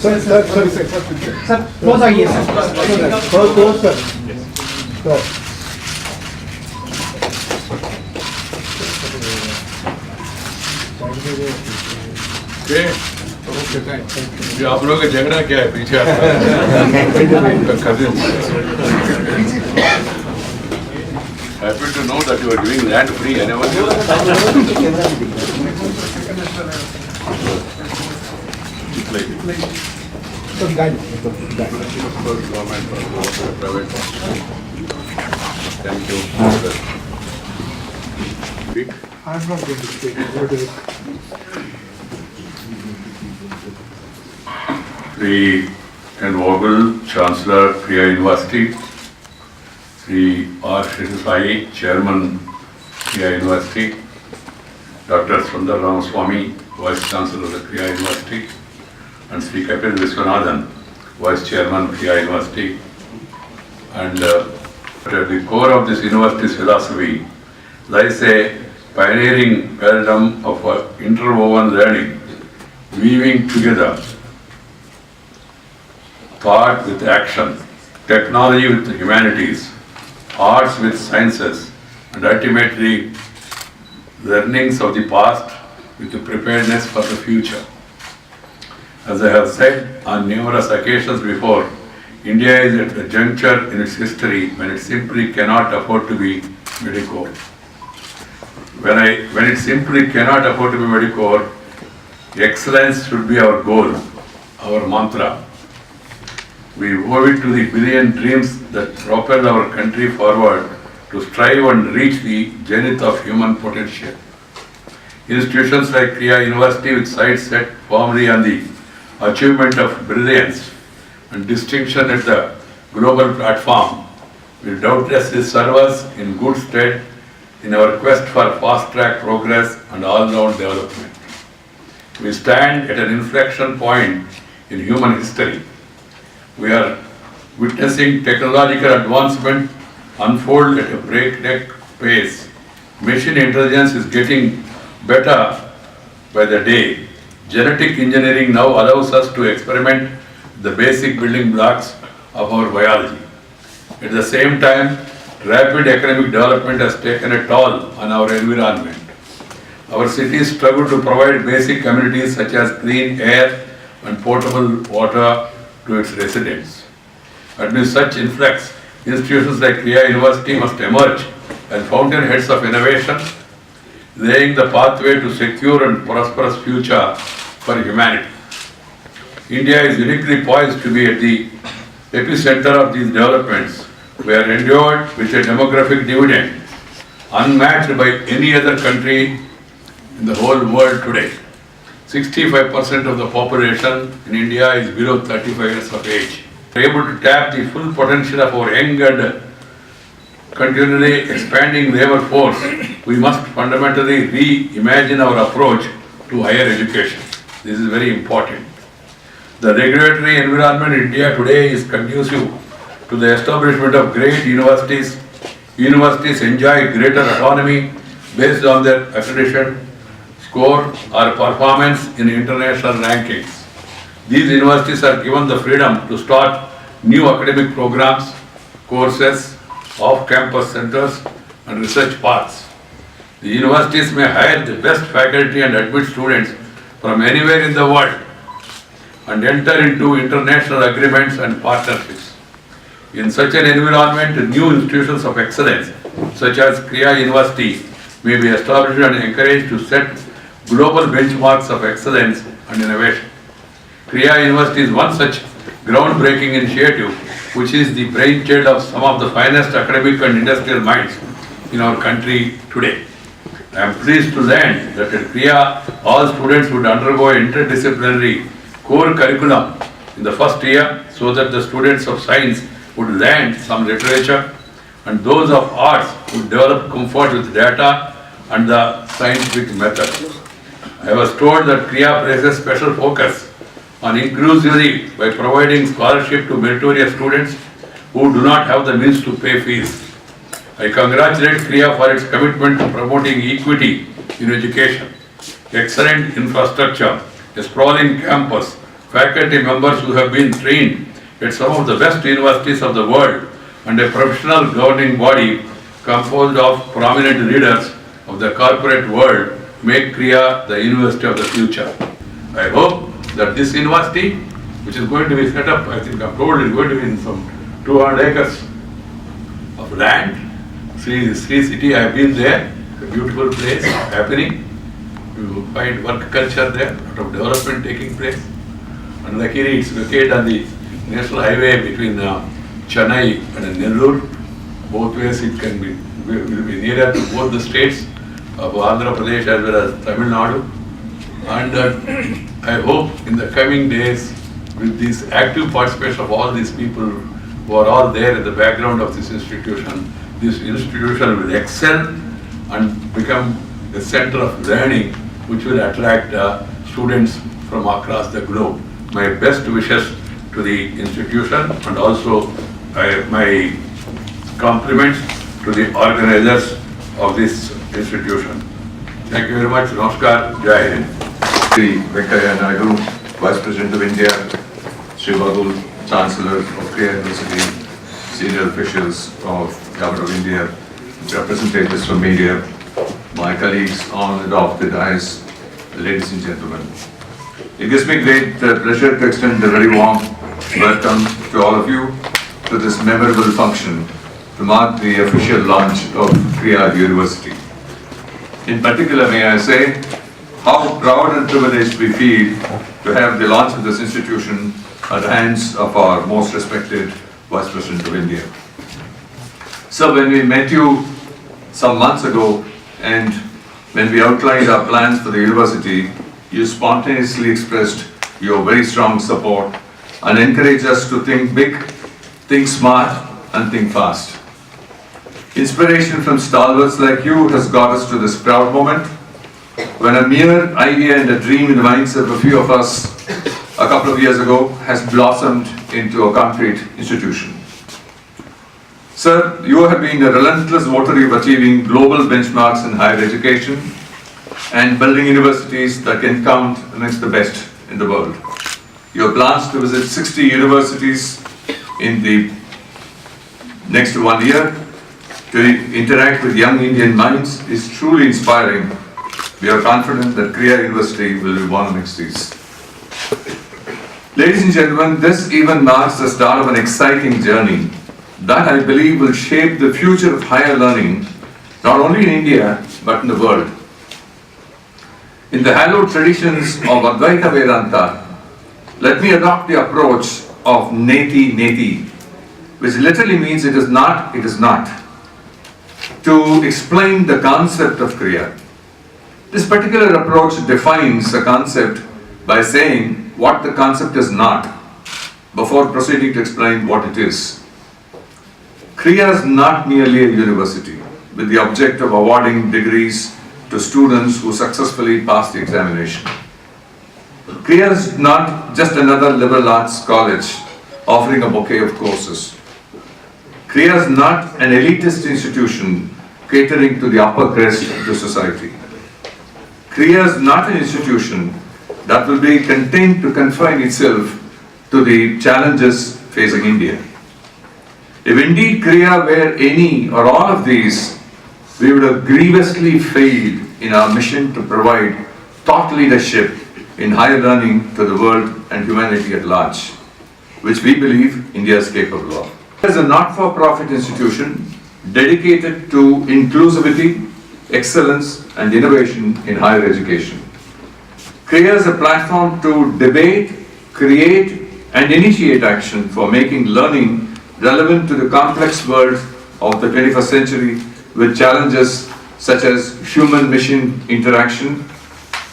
Sir close आइए sir ये आप लोगों का झगड़ा क्या है पीछे Happy to know that you are giving land free. I never knew Thank you. I'm not going to speak. Sri Hon'ble Chancellor Krea University, Sri R. Shrisai, Chairman Krea University, Dr. Sundar Ramaswamy, Vice Chancellor of the Krea University, and Sri Kapil Viswanathan, Vice Chairman Krea University. And at the core of this university's philosophy lies a pioneering paradigm of interwoven learning, weaving together thought with action, technology with the humanities, arts with sciences, and ultimately learnings of the past with the preparedness for the future. As I have said on numerous occasions before, India is at a juncture in its history when it simply cannot afford to be mediocre. When it simply cannot afford to be mediocre, excellence should be our goal, our mantra. We owe it to the billion dreams that propel our country forward to strive and reach the zenith of human potential. Institutions like Krea University, with sights set firmly on the achievement of brilliance and distinction at the global platform, will doubtlessly serve us in good stead in our quest for fast-track progress and all-round development. We stand at an inflection point in human history. We are witnessing technological advancement unfold at a breakneck pace. Machine intelligence is getting better by the day. Genetic engineering now allows us to experiment with the basic building blocks of our biology. At the same time, rapid economic development has taken a toll on our environment. Our cities struggle to provide basic amenities such as clean air and potable water to its residents. Amidst such influx, institutions like Krea University must emerge as fountainheads of innovation, laying the pathway to secure and prosperous future for humanity. India is uniquely poised to be at the epicenter of these developments. We are endowed with a demographic dividend unmatched by any other country in the whole world today. 65% of the population in India is below 35 years of age. We are able to tap the full potential of our young and continually expanding labor force. We must fundamentally reimagine our approach to higher education. This is very important. The regulatory environment in India today is conducive to the establishment of great universities. Universities enjoy greater autonomy based on their accreditation score or performance in international rankings. These universities are given the freedom to start new academic programs, courses, off-campus centers, and research paths. The universities may hire the best faculty and admit students from anywhere in the world and enter into international agreements and partnerships. In such an environment, new institutions of excellence, such as Krea University, may be established and encouraged to set global benchmarks of excellence and innovation. Krea University is one such groundbreaking initiative, which is the brainchild of some of the finest academic and industrial minds in our country today. I am pleased to learn that at Krea, all students would undergo an interdisciplinary core curriculum in the first year, so that the students of science would learn some literature and those of arts would develop comfort with data and the scientific method. I was told that Krea places special focus on inclusivity by providing scholarship to meritorious students who do not have the means to pay fees. I congratulate Krea for its commitment to promoting equity in education, excellent infrastructure, a sprawling campus, faculty members who have been trained at some of the best universities of the world, and a professional governing body composed of prominent leaders of the corporate world make Krea the university of the future. I hope that this university, which is going to be set up, I think I'm told it's going to be in some 200 acres of land. Sri City, I have been there, a beautiful place happening. You find work culture there, a lot of development taking place. And luckily it's located on the national highway between Chennai and Nellore. Both ways it can be, will be nearer to both the states of Andhra Pradesh as well as Tamil Nadu. And I hope in the coming days, with this active participation of all these people who are all there in the background of this institution will excel and become a center of learning which will attract students from across the globe. My best wishes to the institution and also my compliments to the organizers of this institution. Thank you very much. Namaskar. Jai Hind. Sri Venkaiah Naidu, Vice President of India, Sri Badul, Chancellor of Krea University, senior officials of Government of India, representatives from media, my colleagues on and off the dais, ladies and gentlemen. It gives me great pleasure to extend a very warm welcome to all of you to this memorable function to mark the official launch of Krea University. In particular, may I say how proud and privileged we feel to have the launch of this institution at the hands of our most respected Vice President of India. So when we met you some months ago and when we outlined our plans for the university, you spontaneously expressed your very strong support and encouraged us to think big, think smart and think fast. Inspiration from stalwarts like you has got us to this proud moment when a mere idea and a dream in the minds of a few of us a couple of years ago has blossomed into a concrete institution. Sir, you have been a relentless votary of achieving global benchmarks in higher education and building universities that can count amongst the best in the world. Your plans to visit 60 universities in the next 1 year to interact with young Indian minds is truly inspiring. We are confident that Krea University will be one amongst these. Ladies and gentlemen, this even marks the start of an exciting journey that I believe will shape the future of higher learning, not only in India, but in the world. In the hallowed traditions of Advaita Vedanta, let me adopt the approach of neti neti, which literally means it is not, to explain the concept of Krea. This particular approach defines a concept by saying what the concept is not, before proceeding to explain what it is. Krea is not merely a university with the object of awarding degrees to students who successfully pass the examination. Krea is not just another liberal arts college offering a bouquet of courses. Krea is not an elitist institution catering to the upper crest of the society. Krea is not an institution that will be content to confine itself to the challenges facing India. If indeed Krea were any or all of these, we would have grievously failed in our mission to provide thought leadership in higher learning to the world and humanity at large, which we believe India is capable of. As a not-for-profit institution dedicated to inclusivity, excellence and innovation in higher education. Krea is a platform to debate, create and initiate action for making learning relevant to the complex world of the 21st century with challenges such as human-machine interaction,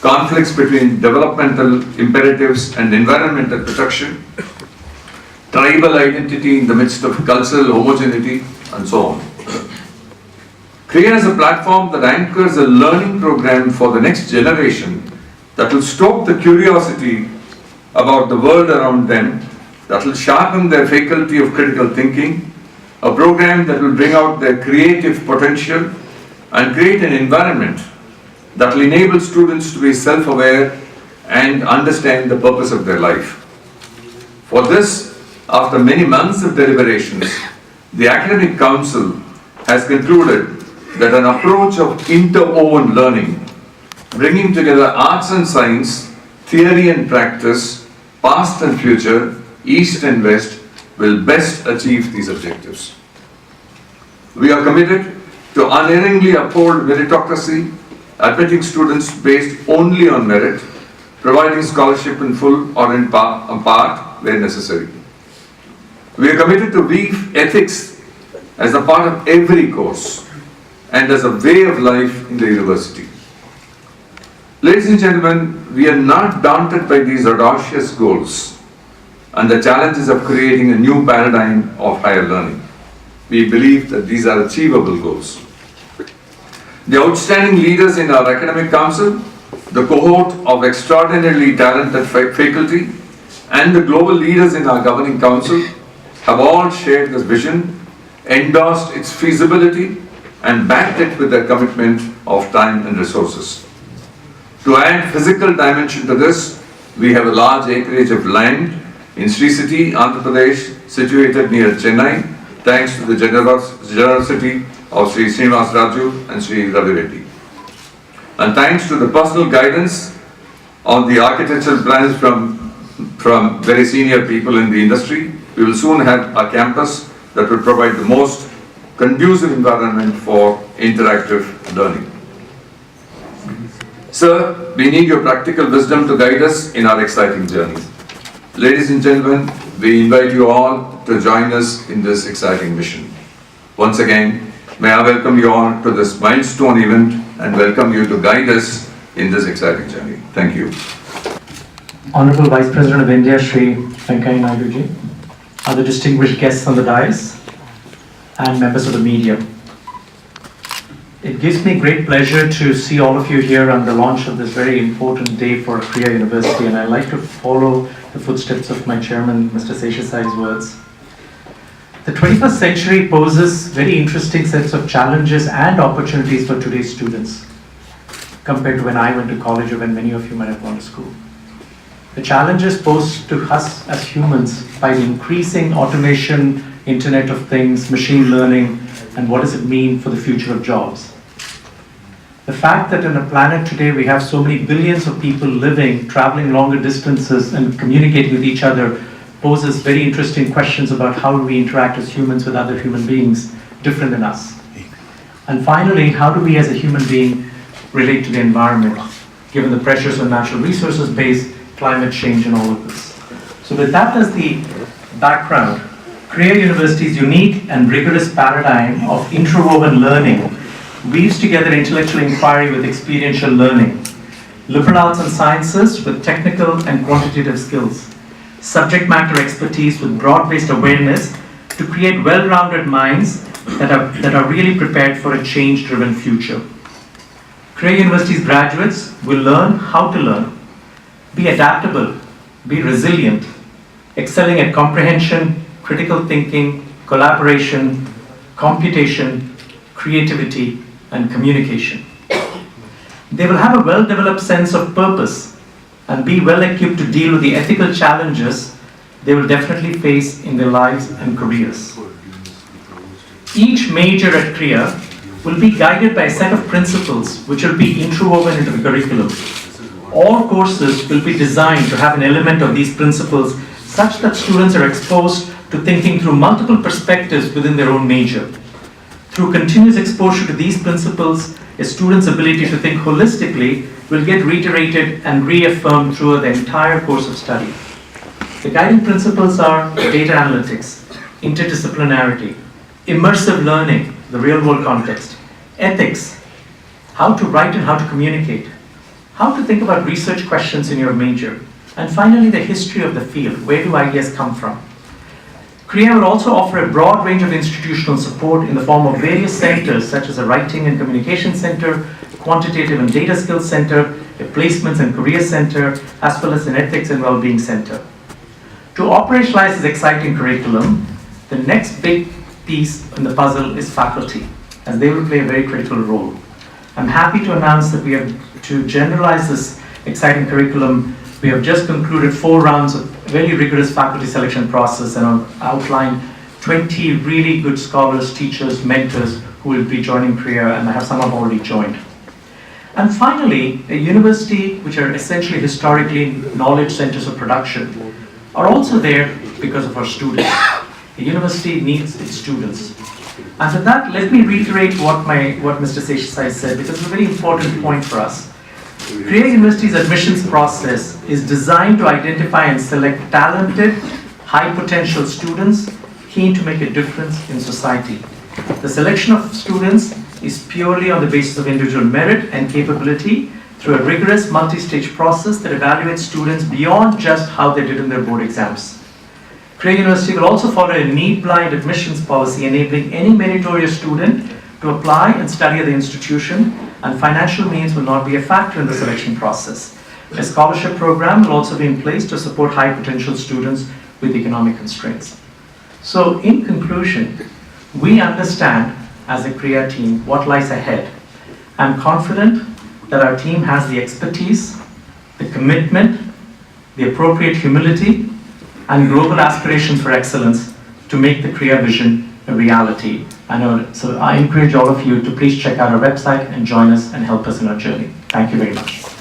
conflicts between developmental imperatives and environmental protection, tribal identity in the midst of cultural homogeneity, and so on. Krea is a platform that anchors a learning program for the next generation that will stoke the curiosity about the world around them, that will sharpen their faculty of critical thinking, a program that will bring out their creative potential and create an environment that will enable students to be self-aware and understand the purpose of their life. For this, after many months of deliberations, the Academic Council has concluded that an approach of interwoven learning, bringing together arts and science, theory and practice, past and future, east and west, will best achieve these objectives. We are committed to unerringly uphold meritocracy, admitting students based only on merit, providing scholarship in full or in part where necessary. We are committed to weave ethics as a part of every course and as a way of life in the university. Ladies and gentlemen, we are not daunted by these audacious goals and the challenges of creating a new paradigm of higher learning. We believe that these are achievable goals. The outstanding leaders in our Academic Council, the cohort of extraordinarily talented faculty, and the global leaders in our Governing Council have all shared this vision, endorsed its feasibility, and backed it with their commitment of time and resources. To add physical dimension to this, we have a large acreage of land in Sri City, Andhra Pradesh, situated near Chennai, thanks to the generosity of Sri Srinivas Raju and Sri Ravi Reddy. And thanks to the personal guidance on the architectural plans from very senior people in the industry, we will soon have a campus that will provide the most conducive environment for interactive learning. Sir, we need your practical wisdom to guide us in our exciting journey. Ladies and gentlemen, we invite you all to join us in this exciting mission. Once again, may I welcome you all to this milestone event and welcome you to guide us in this exciting journey. Thank you. Honorable Vice President of India, Shri Venkaiah Naidu ji, other distinguished guests on the dais, and members of the media. It gives me great pleasure to see all of you here on the launch of this very important day for Krea University, and I'd like to follow the footsteps of my chairman, Mr. Seshasai's words. The 21st century poses very interesting sets of challenges and opportunities for today's students compared to when I went to college or when many of you might have gone to school. The challenges posed to us as humans by the increasing automation, Internet of Things, machine learning, and what does it mean for the future of jobs. The fact that on a planet today we have so many billions of people living, traveling longer distances and communicating with each other poses very interesting questions about how do we interact as humans with other human beings different than us. And finally, how do we as a human being relate to the environment, given the pressures on natural resources based climate change and all of this. So with that as the background, Krea University's unique and rigorous paradigm of interwoven learning weaves together intellectual inquiry with experiential learning, liberal arts and sciences with technical and quantitative skills, subject matter expertise with broad-based awareness to create well-rounded minds that are really prepared for a change-driven future. Krea University's graduates will learn how to learn, be adaptable, be resilient, excelling at comprehension, critical thinking, collaboration, computation, creativity, and communication. They will have a well-developed sense of purpose and be well-equipped to deal with the ethical challenges they will definitely face in their lives and careers. Each major at Krea will be guided by a set of principles which will be interwoven into the curriculum. All courses will be designed to have an element of these principles such that students are exposed to thinking through multiple perspectives within their own major. Through continuous exposure to these principles, a student's ability to think holistically will get reiterated and reaffirmed throughout the entire course of study. The guiding principles are data analytics, interdisciplinarity, immersive learning, the real-world context, ethics, how to write and how to communicate, how to think about research questions in your major, and finally the history of the field, where do ideas come from. Krea will also offer a broad range of institutional support in the form of various centers such as a Writing and Communication Center, Quantitative and Data Skills Center, a Placements and Career Center, as well as an Ethics and Wellbeing Center. To operationalize this exciting curriculum, the next big piece in the puzzle is faculty, as they will play a very critical role. I'm happy to announce that we have, to generalize this exciting curriculum, we have just concluded 4 rounds of very rigorous faculty selection process and have outlined 20 really good scholars, teachers, mentors who will be joining Krea, and some have already joined. And finally, a university, which are essentially historically knowledge centers of production, are also there because of our students. A university needs its students. And with that, let me reiterate what Mr. Seshasai said, because it's a very important point for us. Krea University's admissions process is designed to identify and select talented, high potential students keen to make a difference in society. The selection of students is purely on the basis of individual merit and capability through a rigorous multi-stage process that evaluates students beyond just how they did in their board exams. Krea University will also follow a need-blind admissions policy enabling any meritorious student to apply and study at the institution, and financial means will not be a factor in the selection process. A scholarship program will also be in place to support high potential students with economic constraints. So in conclusion, we understand as a Krea team what lies ahead. I'm confident that our team has the expertise, the commitment, the appropriate humility, and global aspirations for excellence to make the Krea vision a reality. So I encourage all of you to please check out our website and join us and help us in our journey. Thank you very much.